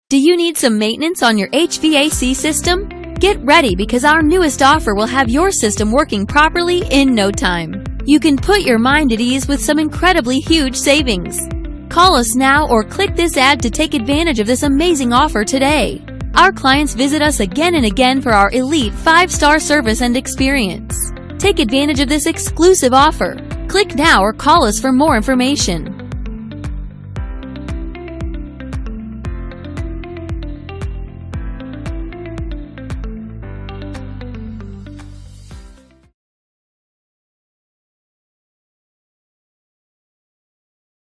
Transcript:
Do you need some maintenance on your HVAC system? Get ready because our newest offer will have your system working properly in no time. You can put your mind at ease with some incredibly huge savings. Call us now or click this ad to take advantage of this amazing offer today. Our clients visit us again and again for our elite 5-star service and experience. Take advantage of this exclusive offer. Click now or call us for more information.